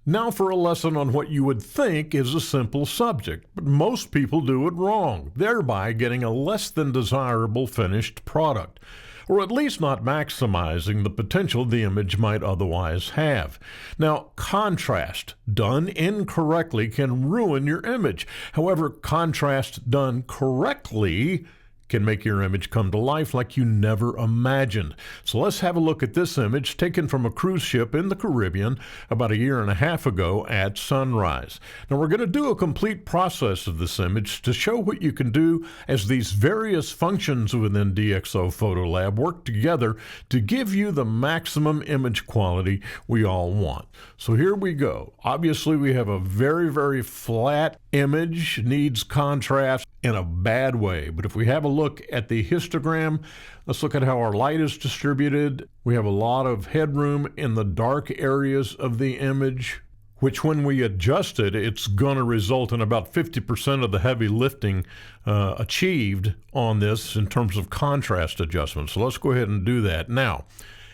Now for a lesson on what you would think is a simple subject, but most people do it wrong, thereby getting a less than desirable finished product, or at least not maximizing the potential the image might otherwise have. Now, contrast done incorrectly can ruin your image. However, contrast done correctly can make your image come to life like you never imagined. So let's have a look at this image taken from a cruise ship in the Caribbean about 1.5 years ago at sunrise. Now we're going to do a complete process of this image to show what you can do as these various functions within DxO PhotoLab work together to give you the maximum image quality we all want. So here we go. Obviously we have a very flat image, needs contrast in a bad way. But if we have a look at the histogram, let's look at how our light is distributed. We have a lot of headroom in the dark areas of the image, which when we adjust it, it's going to result in about 50% of the heavy lifting achieved on this in terms of contrast adjustment. So let's go ahead and do that. Now,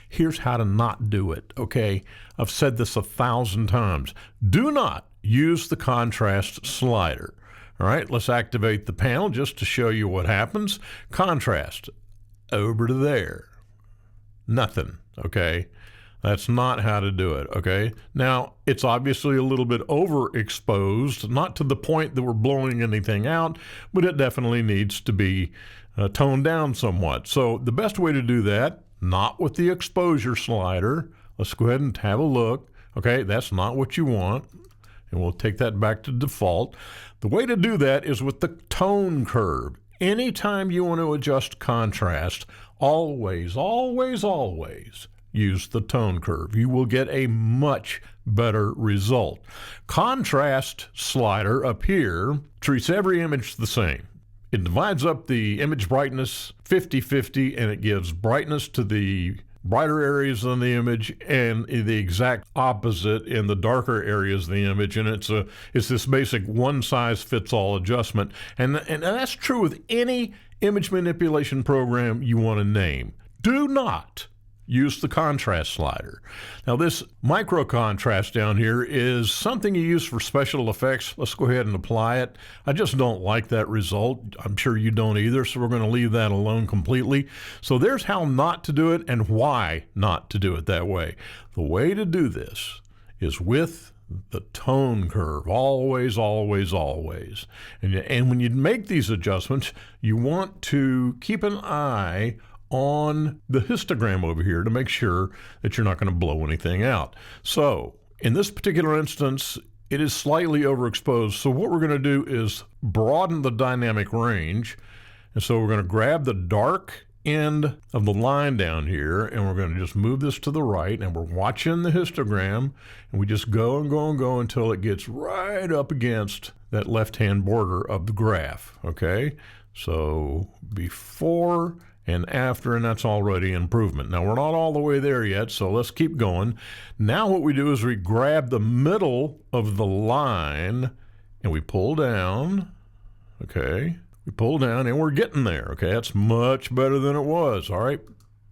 here's how to not do it, okay? I've said this 1,000 times. Do not use the contrast slider. All right, let's activate the panel just to show you what happens. Contrast, over to there. Nothing, okay? That's not how to do it, okay? Now, it's obviously a little bit overexposed, not to the point that we're blowing anything out, but it definitely needs to be toned down somewhat. So the best way to do that, not with the exposure slider. Let's go ahead and have a look. Okay, that's not what you want. And we'll take that back to default. The way to do that is with the tone curve. Anytime you want to adjust contrast, always use the tone curve. You will get a much better result. Contrast slider up here treats every image the same. It divides up the image brightness 50-50, and it gives brightness to the brighter areas in the image and the exact opposite in the darker areas of the image. And it's this basic one-size-fits-all adjustment. And that's true with any image manipulation program you want to name. Do not use the contrast slider. Now this micro contrast down here is something you use for special effects. Let's go ahead and apply it. I just don't like that result. I'm sure you don't either, so we're going to leave that alone completely. So there's how not to do it and why not to do it that way. The way to do this is with the tone curve, always. And when you make these adjustments, you want to keep an eye on the histogram over here to make sure that you're not going to blow anything out. So in this particular instance, it is slightly overexposed. So what we're going to do is broaden the dynamic range. And so we're going to grab the dark end of the line down here, and we're going to just move this to the right, and we're watching the histogram, and we just go until it gets right up against that left-hand border of the graph, okay? So before and after, and that's already improvement. Now we're not all the way there yet, so let's keep going. Now what we do is we grab the middle of the line and we pull down, okay? We pull down and we're getting there, okay? That's much better than it was, all right?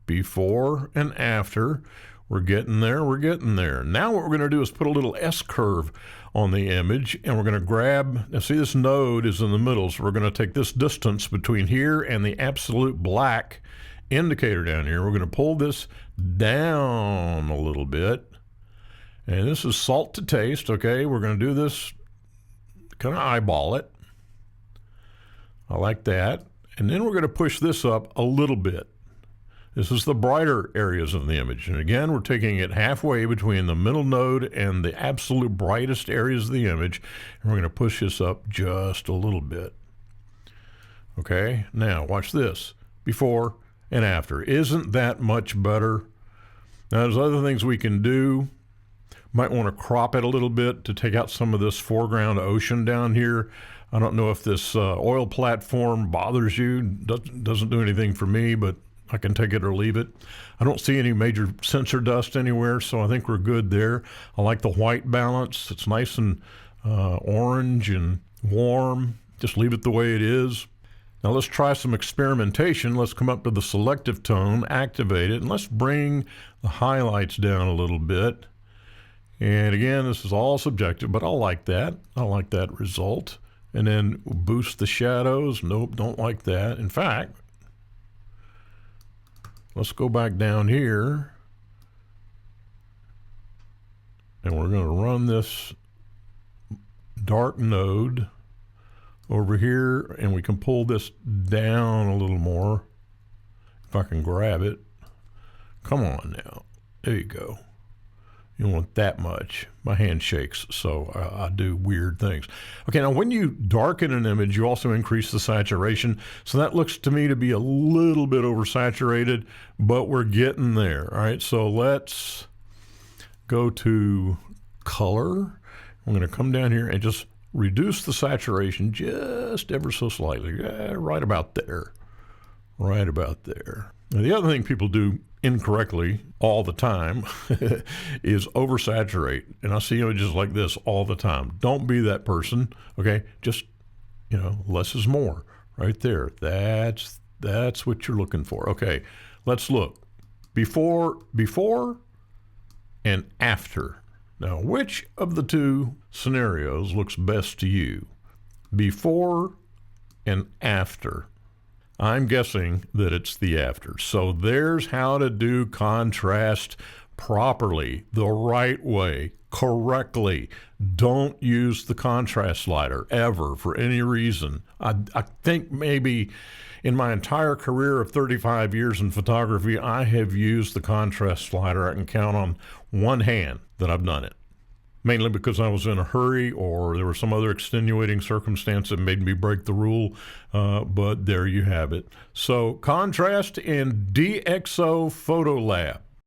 Before and after, we're getting there. Now what we're gonna do is put a little S-curve on the image, and we're gonna grab, now see this node is in the middle, so we're gonna take this distance between here and the absolute black indicator down here. We're gonna pull this down a little bit, and this is salt to taste, okay? We're gonna do this, kind of eyeball it. I like that. And then we're gonna push this up a little bit. This is the brighter areas of the image. And again, we're taking it halfway between the middle node and the absolute brightest areas of the image. And we're going to push this up just a little bit. Okay, now watch this. Before and after. Isn't that much better? Now there's other things we can do. Might want to crop it a little bit to take out some of this foreground ocean down here. I don't know if this oil platform bothers you. Doesn't do anything for me, but I can take it or leave it. I don't see any major sensor dust anywhere, so I think we're good there. I like the white balance. It's nice and orange and warm. Just leave it the way it is. Now let's try some experimentation. Let's come up to the selective tone, activate it, and let's bring the highlights down a little bit. And again, this is all subjective, but I like that. I like that result. And then boost the shadows. Nope, don't like that. In fact, let's go back down here. And we're going to run this dark node over here, and we can pull this down a little more if I can grab it. Come on now. There you go. You don't want that much. My hand shakes, so I do weird things. Okay, now when you darken an image, you also increase the saturation. So that looks to me to be a little bit oversaturated, but we're getting there. All right, so let's go to color. I'm going to come down here and just reduce the saturation just ever so slightly. Right about there. Right about there. Now, the other thing people do incorrectly all the time is oversaturate. And I see images like this all the time. Don't be that person, okay? Just, less is more right there. That's what you're looking for. Okay, let's look. Before and after. Now, which of the two scenarios looks best to you? Before and after. I'm guessing that it's the after. So there's how to do contrast properly, the right way, correctly. Don't use the contrast slider ever for any reason. I think maybe in my entire career of 35 years in photography, I have used the contrast slider. I can count on one hand that I've done it. Mainly because I was in a hurry or there was some other extenuating circumstance that made me break the rule, but there you have it. So contrast in DxO PhotoLab.